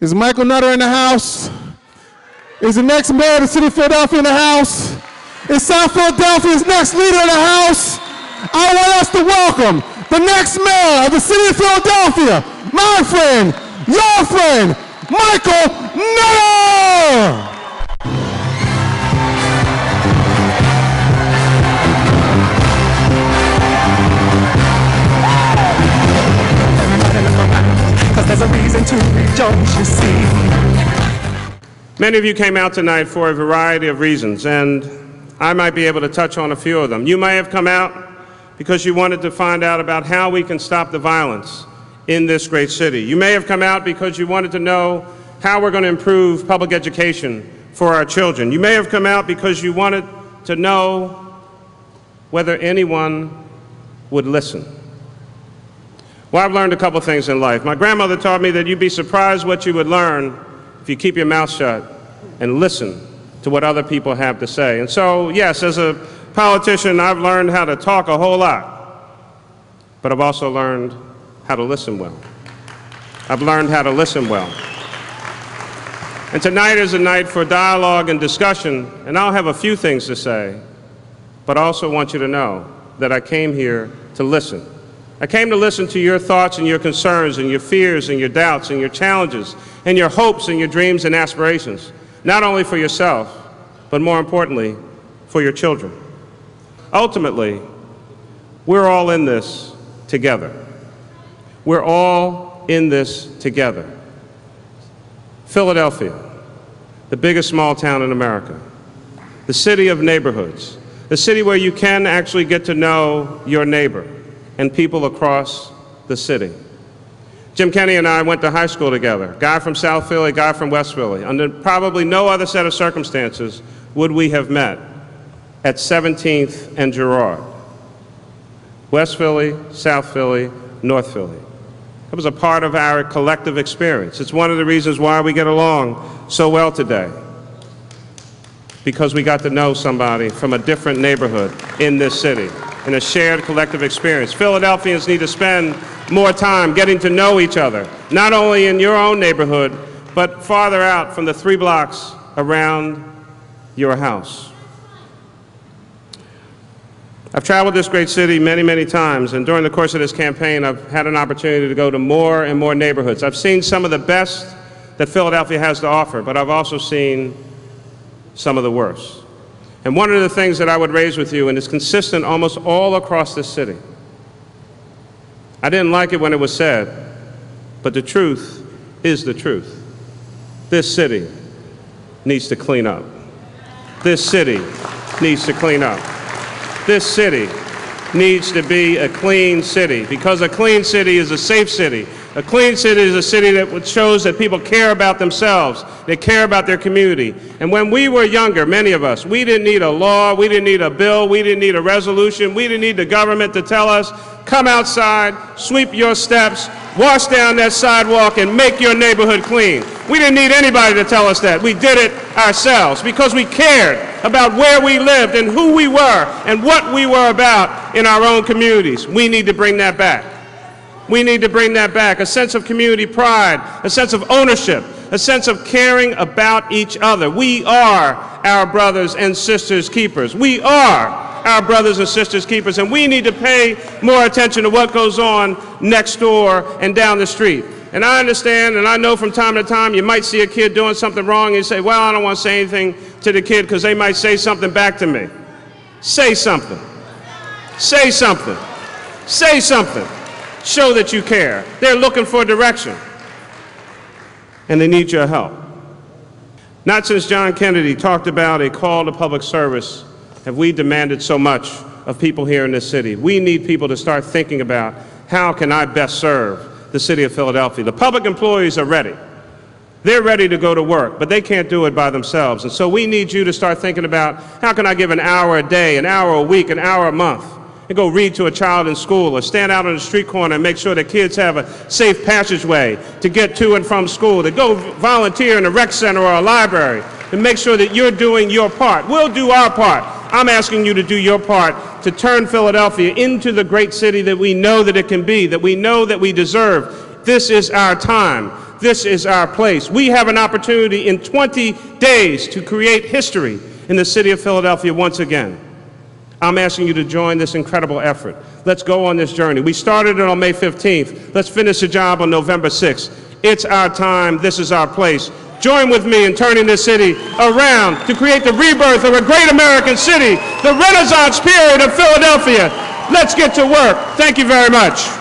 Is Michael Nutter in the house? Is the next mayor of the city of Philadelphia in the house? Is South Philadelphia's next leader in the house? I want us to welcome the next mayor of the city of Philadelphia, my friend, your friend, Michael Nutter! There's a reason to rejoice, you see. Many of you came out tonight for a variety of reasons, and I might be able to touch on a few of them. You may have come out because you wanted to find out about how we can stop the violence in this great city. You may have come out because you wanted to know how we're going to improve public education for our children. You may have come out because you wanted to know whether anyone would listen. Well, I've learned a couple things in life. My grandmother taught me that you'd be surprised what you would learn if you keep your mouth shut and listen to what other people have to say. And so, yes, as a politician, I've learned how to talk a whole lot, but I've also learned how to listen well. I've learned how to listen well. And tonight is a night for dialogue and discussion, and I'll have a few things to say, but I also want you to know that I came here to listen. I came to listen to your thoughts and your concerns and your fears and your doubts and your challenges and your hopes and your dreams and aspirations, not only for yourself, but more importantly, for your children. Ultimately, we're all in this together. We're all in this together. Philadelphia, the biggest small town in America, the city of neighborhoods, the city where you can actually get to know your neighbor and people across the city. Jim Kenney and I went to high school together, guy from South Philly, guy from West Philly. Under probably no other set of circumstances would we have met at 17th and Girard. West Philly, South Philly, North Philly. It was a part of our collective experience. It's one of the reasons why we get along so well today, because we got to know somebody from a different neighborhood in this city, in a shared collective experience. Philadelphians need to spend more time getting to know each other, not only in your own neighborhood, but farther out from the 3 blocks around your house. I've traveled this great city many, many times, and during the course of this campaign, I've had an opportunity to go to more and more neighborhoods. I've seen some of the best that Philadelphia has to offer, but I've also seen some of the worst. And one of the things that I would raise with you, and it's consistent almost all across this city, I didn't like it when it was said, but the truth is the truth. This city needs to clean up. This city needs to clean up. This city needs to be a clean city, because a clean city is a safe city. A clean city is a city that shows that people care about themselves, they care about their community. And when we were younger, many of us, we didn't need a law, we didn't need a bill, we didn't need a resolution, we didn't need the government to tell us, come outside, sweep your steps, wash down that sidewalk, and make your neighborhood clean. We didn't need anybody to tell us that. We did it ourselves because we cared about where we lived and who we were and what we were about in our own communities. We need to bring that back. We need to bring that back, a sense of community pride, a sense of ownership, a sense of caring about each other. We are our brothers and sisters keepers. We are our brothers and sisters keepers, and we need to pay more attention to what goes on next door and down the street. And I understand, and I know from time to time you might see a kid doing something wrong and you say, well, I don't want to say anything to the kid because they might say something back to me. Say something. Say something. Say something. Show that you care. They're looking for direction, and they need your help. Not since John Kennedy talked about a call to public service have we demanded so much of people here in this city. We need people to start thinking about, how can I best serve the city of Philadelphia? The public employees are ready. They're ready to go to work, but they can't do it by themselves. And so we need you to start thinking about, how can I give an hour a day, an hour a week, an hour a month, and go read to a child in school, or stand out on the street corner and make sure that kids have a safe passageway to get to and from school, to go volunteer in a rec center or a library, to make sure that you're doing your part. We'll do our part. I'm asking you to do your part to turn Philadelphia into the great city that we know that it can be, that we know that we deserve. This is our time. This is our place. We have an opportunity in 20 days to create history in the city of Philadelphia once again. I'm asking you to join this incredible effort. Let's go on this journey. We started it on May 15th. Let's finish the job on November 6th. It's our time. This is our place. Join with me in turning this city around to create the rebirth of a great American city, the Renaissance period of Philadelphia. Let's get to work. Thank you very much.